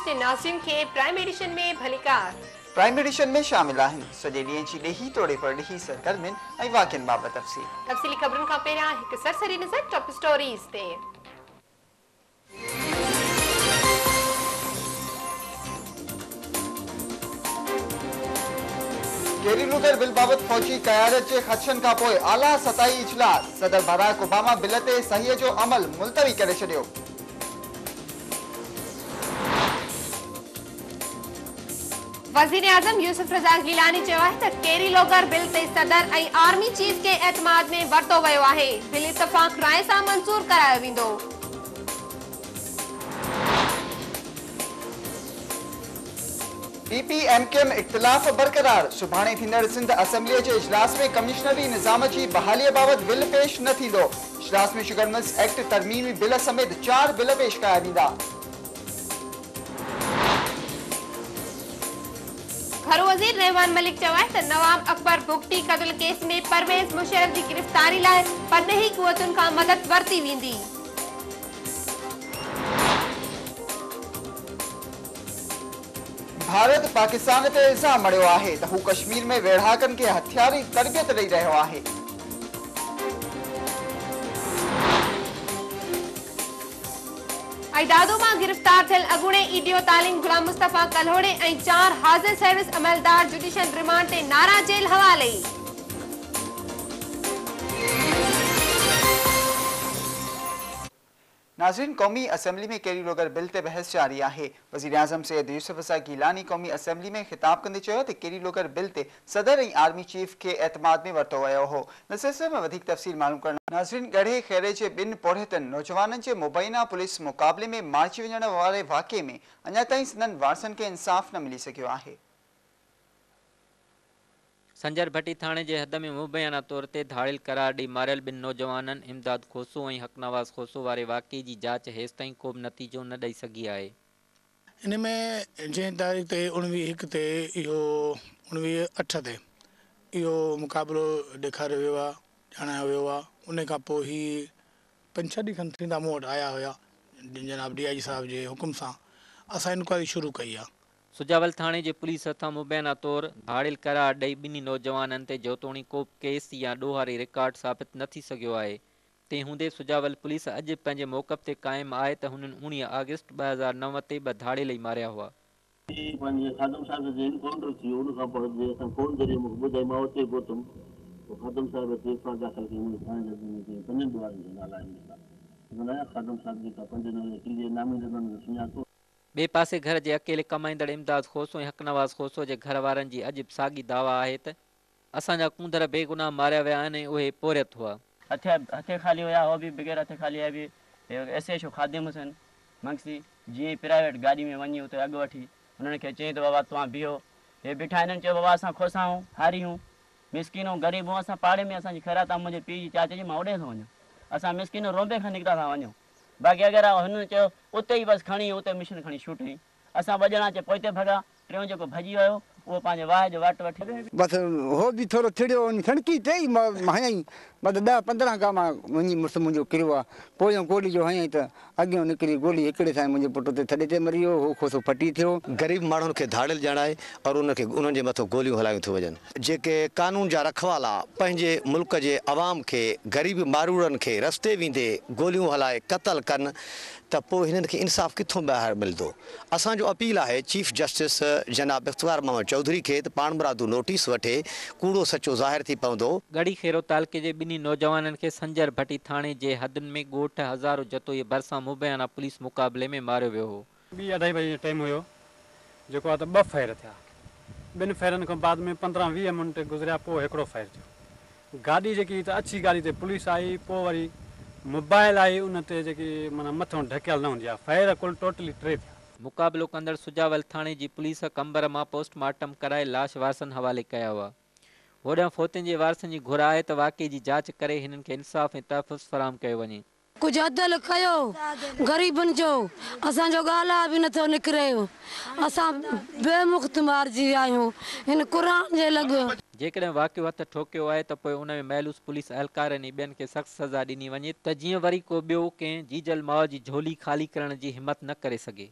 ते नाज़रीन खे प्राइम एडिशन में भलीकार। प्राइम एडिशन में शामिल आहिनि सॼे ॾींहं जी ॾेही तोड़े पर ॾेही सरगर्मियुनि ऐं वाक़िअनि बाबति तफ़सीली ख़बरुनि खां पहिरियां हिकु सरसरी नज़र टॉप स्टोरीज़ ते। कैरी लूगर बिल बाबति फौजी क़यादत जे ख़दशनि खां पोइ आला सताई इजलास सदर बराक ओबामा बिल ते सहीअ जो अमल मुलतवी करे छॾियो। वज़ीर आज़म यूसुफ रज़ा गिलानी चयो आहे त कैरी लूगर बिल ते सदर ऐं आर्मी चीफ खे एतमाद में वरितो वियो आहे। बिल इत्तफ़ाक़ राय सां मंज़ूर करायो वेंदो। PPMKM इख़्तिलाफ़ बरक़रार सुभाणे थींदड़ सिंध असेंबलीअ जे इजलास में कमिश्नरी निज़ाम जी बहालीअ बाबति बिल पेश न थींदो। इजलास में शुगर मिल्स एक्ट तरमीमी बिल समेत 4 बिल पेश कया वेंदा। घर वज़ीर रहमान मलिक चयो आहे त नवाब अकबर बुगटी क़त्ल केस में परवेज़ मुशर्रफ जी गिरफ़्तारी लाइ परॾेही क़ुवतुनि खां मदद वरिती वेंदी। भारत पाकिस्तान ते इल्ज़ाम मड़ियो आहे त हू कश्मीर में वेढ़ाकनि खे हथियारी तरबियत ॾेई रहियो आहे। दादो मां गिरफ़्तार थियल अॻूणे ईडीओ तालीम गुलाम मुस्तफ़ा कल्होड़े ऐं 4 हाज़िर सर्विस अमलदार जुडिशियल रिमांड ते नारा जेल हवाले। नाज़रीन, कौमी असेंबली में कैरी लूगर बिल ते बहस जारी आहे। वज़ीर आज़म सैयद यूसुफ रज़ा गिलानी कौमी असेंबली में ख़िताब कंदे चयो त कैरी लूगर बिल ते सदर ऐं आर्मी चीफ खे एतमाद में वरितो वियो हो। इन सिलसिले में वधीक तफ़सील मालूम करण नाज़रीन, ॻढ़े खैरे जे 2 पोढ़ियतनि नौजवाननि जे मुबैना पुलिस मुक़ाबले में मारिजी वञण वारे वाक़िए में अञा ताईं संदनि वारसनि खे इंसाफ़ न मिली सघियो आहे। संजर भट्टी थाणे जे हद में मुबैना तौर ते धाड़ियल करार ॾेई मारियल 2 नौजवाननि इमदाद खोसो ऐं हक़नवाज़ खोसो वारे वाक़िए जी जांच हेसि ताईं को बि नतीजो न ॾेई सघी आहे। इन में जंहिं तारीख़ ते 19/1 ते इहो 19/8 ते इहो मुक़ाबिलो ॾेखारियो वियो आहे, ॼाणायो वियो आहे। उन खां पोइ ही 5-6 ॾींहं खनि थींदा मूं वटि आया हुया जनाब DIG साहिब जे हुकुम सां असां इंक्वायरी शुरू कई आहे। सुजावल थाणे जे पुलिस हथां मुबैना तौर धाड़ियल करार ॾेई 2 नौजवाननि ते जेतोणीकि को केस या ॾोहारी रिकॉर्ड साबित न थी सघियो आहे। तंहिं हूंदे सुजावल पुलिस अॼु पंहिंजे मौक़फ़ ते क़ाइमु आहे त हुननि 19 अगस्त 2009 ते 2 धाड़ियल ई मारिया हुआ। खादम साहब जे एनकाउंटर थी उन खां पोइ असां फोन ज़रिए मूंखे ॿुधाई मां उते पहुतुमि पोइ खादम साहब ते एफआईआर दाख़िल कई मुंहिंजे थाणे जे 5 ॿारनि जो नाला आहिनि। खादम साहब जेका 5 किले नामीज़दनि सुञातो। ॿिए पासे घर जे अकेले कमाईंदड़ इमदाद खोसो ऐं हक़नवाज़ खोसो जे घर वारनि जी अॼु बि साॻी दावा आहे त असांजा कूंदर बेगुनाह मारिया विया आहिनि ऐं उहे पोरियत हुआ। हथे खाली हुया, उहो बि बग़ैर हथे खाली आहे बि SHO खादिम हुसैन मंगसी जीअं प्राइवेट गाॾी में वञी उते अॻु वठी हुननि खे चई त बाबा तव्हां बीहो। हे बीठा हिननि चयो बाबा असां खोसाऊं हारियूं मिसकिनूं ग़रीबूं असां पाड़े में असांजी ख़ैरात आहे। मुंहिंजे पीउ जी चाचे जी मां ओॾे थो वञां, असां मिसकिनूं रोंबे खां निकिता था वञूं। बाक़ी अगरि हुननि चयो उते ई बसि खणी उते मिशन खणी छूटी। असां 2 ॼणा पोइ ते भॻा, टियों जेको भॼी वियो उहो पंहिंजे वाह जो वाट वठी बसि हो बि थोरो थिड़ियो सणकी चई मां हयईं बसि 10-15 खां मां वञी मुंहिंजो किरियो आहे। पोइ गोली जो हयईं त अॻियां निकिरी गोली हिकिड़े सां मुंहिंजे पुट ते थॾे ते मरी वियो। हो खोसो फटी थियो। ग़रीब माण्हुनि खे धाड़ियल ॼाणाए और उन्हनि जे मथां गोलियूं हलायूं थियूं वञनि। जेके कानून जा रखवाला पंहिंजे मुल्क जे अवाम खे ग़रीब मारूड़नि खे रस्ते वेंदे गोलियूं हलाए क़तल कनि त पोइ हिननि खे इंसाफ़ किथों ॿाहिरि मिलंदो। असांजो अपील आहे चीफ जस्टिस जनाब इख़्तियार मोहम्मद चौधरी खे त पाण मुरादू नोटिस वठे, कूड़ो सचो ज़ाहिर थी पवंदो। गढ़ी खेरो तालुके जे 2 नौजवाननि खे संजर भट्टी थाणे जे हदुनि में ॻोठ हज़ारो जतोई भरिसां मुबैना पुलिस मुक़ाबले में मारियो वियो हो। 2-2:30 बजे टाइम हुयो जेको आहे त 2 फायर थिया। 2 फायरनि खां बाद में 15-20 मिंट गुज़रिया पोइ हिकिड़ो फायर थियो। गाॾी जेकी त अछी गाॾी ते पुलिस आई, पोइ वरी मोबाइल आई उन ते जेकी माना मथां ढकियल न हूंदी आहे। फायर कुल टोटली 3 थिया। मुक़ाबिलो कंदड़ सुजावल थाणे जी पुलिस कंबर मां पोस्टमार्टम कराए लाश वारसनि हवाले कया हुआ। होॾां फोतियुनि जे वारसनि जी घुर आहे त वाक़िए जी जांच करे हिननि खे इंसाफ़ ऐं तहफ़ुज़ फराहम कयो वञे। कुछ अदल कयो ग़रीबनि जो, असांजो ॻाल्हा बि नथो निकिरे। असां बेमुख़्त मारिजी आहियूं हिन क़ुर जे लॻ। जेकॾहिं वाक़ियो हथ ठोकियो आहे त पोइ उन में महलूस पुलिस अहलकारनि ऐं ॿियनि खे सख़्तु सज़ा ॾिनी वञे त जीअं वरी को ॿियो कंहिं जीजल माउ जी झोली ख़ाली करण जी हिमत न करे सघे।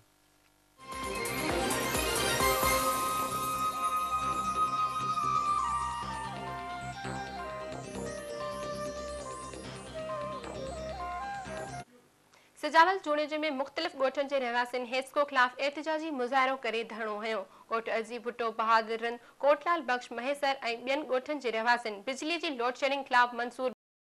सुजावल चूंडे में मुख़्तलिफ़ ॻोठनि जे रहवासियुनि हेस्को ख़िलाफ़ एहतिजाजी मुज़ाहिरो करे धरणो हयो। ॻोठ अज़ी भुट्टो बहादुरन, कोटलाल बख्श महेसर ऐं ॿियनि ॻोठनि जे रहवासियुनि बिजली जी लोड शेडिंग ख़िलाफ़ मंसूर